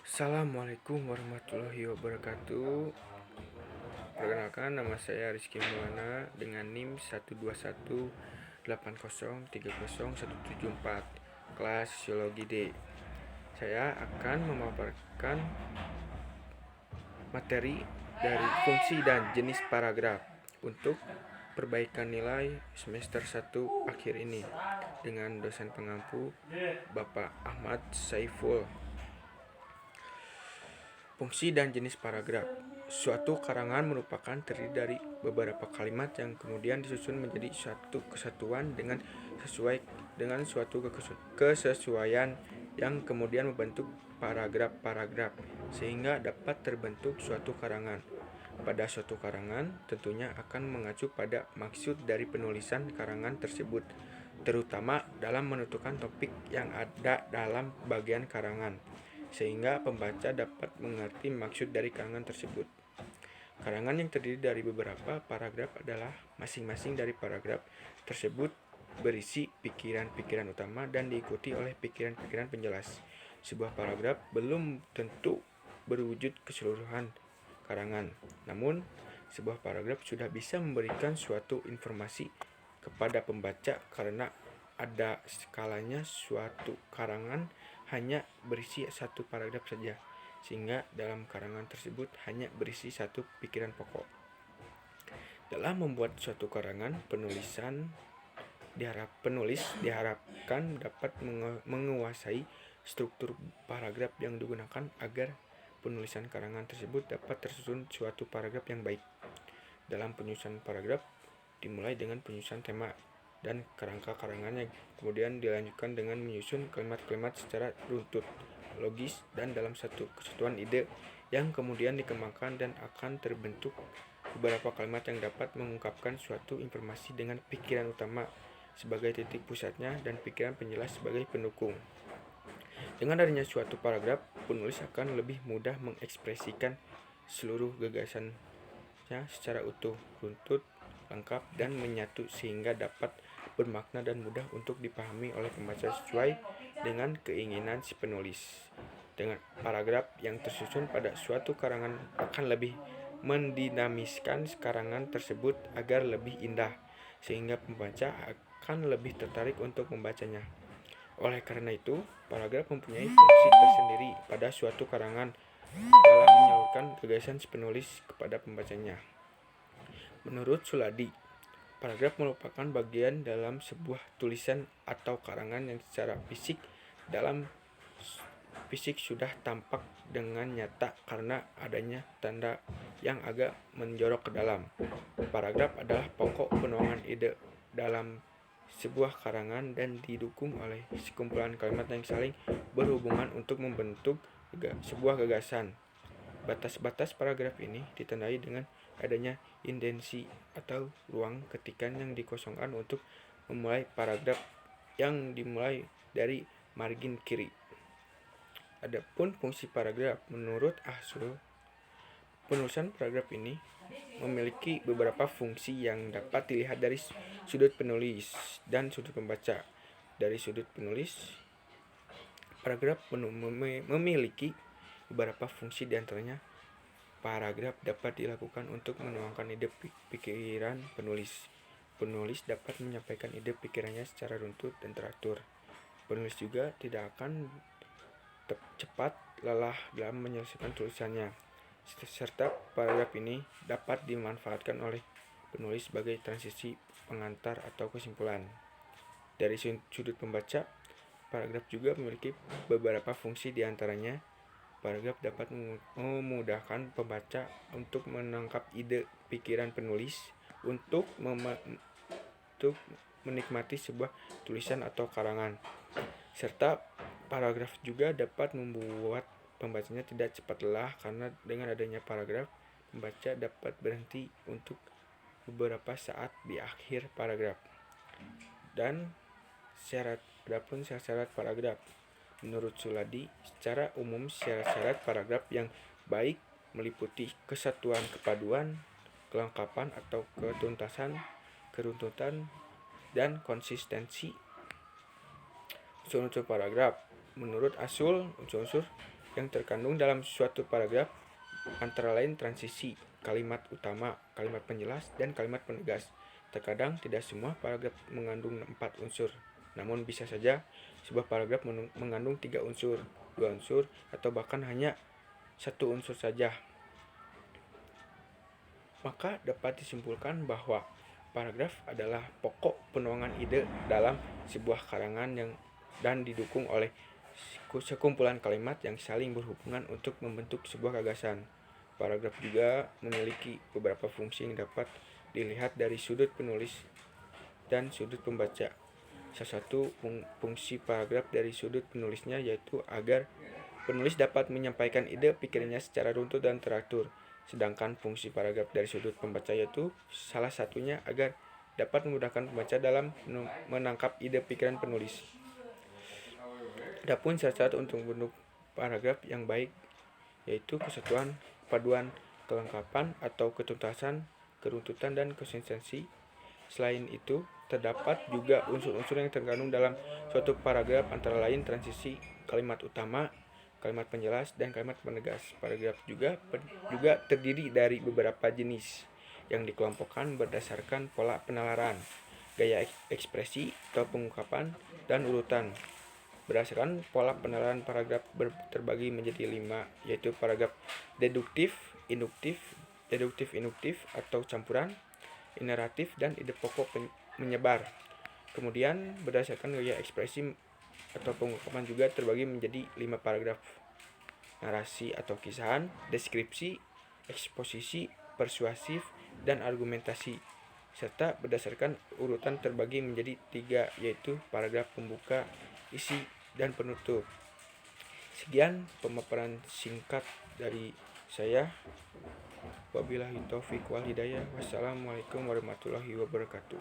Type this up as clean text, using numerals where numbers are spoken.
Assalamualaikum warahmatullahi wabarakatuh. Perkenalkan, nama saya Rizky Maulana dengan NIM 12180301774, kelas Sosiologi D. Saya akan memaparkan materi dari fungsi dan jenis paragraf untuk perbaikan nilai semester 1 akhir ini dengan dosen pengampu Bapak Ahmad Saiful. Fungsi dan jenis paragraf. Suatu karangan merupakan terdiri dari beberapa kalimat yang kemudian disusun menjadi suatu kesatuan dengan sesuai dengan suatu kesesuaian yang kemudian membentuk paragraf-paragraf sehingga dapat terbentuk suatu karangan. Pada suatu karangan tentunya akan mengacu pada maksud dari penulisan karangan tersebut, terutama dalam menentukan topik yang ada dalam bagian karangan, sehingga pembaca dapat mengerti maksud dari karangan tersebut. Karangan yang terdiri dari beberapa paragraf adalah masing-masing dari paragraf tersebut berisi pikiran-pikiran utama dan diikuti oleh pikiran-pikiran penjelas. Sebuah paragraf belum tentu berwujud keseluruhan karangan, namun sebuah paragraf sudah bisa memberikan suatu informasi kepada pembaca karena ada skalanya suatu karangan hanya berisi satu paragraf saja, sehingga dalam karangan tersebut hanya berisi satu pikiran pokok. Dalam membuat suatu karangan, penulis diharapkan dapat menguasai struktur paragraf yang digunakan agar penulisan karangan tersebut dapat tersusun suatu paragraf yang baik. Dalam penyusunan paragraf dimulai dengan penyusunan tema dan kerangka karangannya, kemudian dilanjutkan dengan menyusun kalimat-kalimat secara runtut, logis, dan dalam satu kesatuan ide yang kemudian dikembangkan dan akan terbentuk beberapa kalimat yang dapat mengungkapkan suatu informasi dengan pikiran utama sebagai titik pusatnya dan pikiran penjelas sebagai pendukung. Dengan adanya suatu paragraf, penulis akan lebih mudah mengekspresikan seluruh gagasannya secara utuh, runtut, lengkap, dan menyatu sehingga dapat bermakna dan mudah untuk dipahami oleh pembaca sesuai dengan keinginan si penulis. Dengan paragraf yang tersusun pada suatu karangan akan lebih mendinamiskan karangan tersebut agar lebih indah, sehingga pembaca akan lebih tertarik untuk membacanya. Oleh karena itu, paragraf mempunyai fungsi tersendiri pada suatu karangan dalam menyalurkan gagasan si penulis kepada pembacanya. Menurut Sulady, paragraf merupakan bagian dalam sebuah tulisan atau karangan yang secara fisik sudah tampak dengan nyata karena adanya tanda yang agak menjorok ke dalam. Paragraf adalah pokok penuangan ide dalam sebuah karangan dan didukung oleh sekumpulan kalimat yang saling berhubungan untuk membentuk sebuah gagasan. Batas-batas paragraf ini ditandai dengan adanya indensi atau ruang ketikan yang dikosongkan untuk memulai paragraf yang dimulai dari margin kiri. Adapun fungsi paragraf, menurut Ahsul, penulisan paragraf ini memiliki beberapa fungsi yang dapat dilihat dari sudut penulis dan sudut pembaca. Dari sudut penulis, paragraf memiliki beberapa fungsi, diantaranya paragraf dapat dilakukan untuk menuangkan ide pikiran penulis. Penulis dapat menyampaikan ide pikirannya secara runtut dan teratur. Penulis juga tidak akan cepat lelah dalam menyelesaikan tulisannya, serta paragraf ini dapat dimanfaatkan oleh penulis sebagai transisi pengantar atau kesimpulan. Dari sudut pembaca, paragraf juga memiliki beberapa fungsi, diantaranya paragraf dapat memudahkan pembaca untuk menangkap ide pikiran penulis untuk menikmati sebuah tulisan atau karangan, serta paragraf juga dapat membuat pembacanya tidak cepat lelah karena dengan adanya paragraf, pembaca dapat berhenti untuk beberapa saat di akhir paragraf. Dan syarat paragraf. Menurut Sulady, secara umum syarat-syarat paragraf yang baik meliputi kesatuan, kepaduan, kelengkapan atau ketuntasan, keruntutan, dan konsistensi. Unsur-unsur paragraf. Menurut Ahsul, unsur-unsur yang terkandung dalam suatu paragraf antara lain transisi, kalimat utama, kalimat penjelas, dan kalimat penegas. Terkadang tidak semua paragraf mengandung 4 unsur, namun bisa saja sebuah paragraf mengandung 3 unsur, 2 unsur, atau bahkan hanya 1 unsur saja. Maka dapat disimpulkan bahwa paragraf adalah pokok penuangan ide dalam sebuah karangan dan didukung oleh sekumpulan kalimat yang saling berhubungan untuk membentuk sebuah gagasan. Paragraf juga memiliki beberapa fungsi yang dapat dilihat dari sudut penulis dan sudut pembaca. Salah satu fungsi paragraf dari sudut penulisnya yaitu agar penulis dapat menyampaikan ide pikirannya secara runtut dan teratur. Sedangkan fungsi paragraf dari sudut pembaca yaitu salah satunya agar dapat memudahkan pembaca dalam menangkap ide pikiran penulis. Adapun syarat untuk bentuk paragraf yang baik yaitu kesatuan, paduan, kelengkapan atau ketuntasan, keruntutan, dan konsistensi. Selain itu, terdapat juga unsur-unsur yang terkandung dalam suatu paragraf antara lain transisi, kalimat utama, kalimat penjelas, dan kalimat penegas. Paragraf juga terdiri dari beberapa jenis yang dikelompokkan berdasarkan pola penalaran, gaya ekspresi atau pengungkapan, dan urutan. Berdasarkan pola penalaran paragraf terbagi menjadi 5, yaitu paragraf deduktif, induktif atau campuran, ineratif, dan ide pokok menyebar. Kemudian berdasarkan gaya ekspresi atau pengungkapan juga terbagi menjadi 5 paragraf: narasi atau kisahan, deskripsi, eksposisi, persuasif, dan argumentasi. Serta berdasarkan urutan terbagi menjadi 3, yaitu paragraf pembuka, isi, dan penutup. Sekian pemaparan singkat dari saya. Wabillahi taufiq wal hidayah. Wassalamualaikum warahmatullahi wabarakatuh.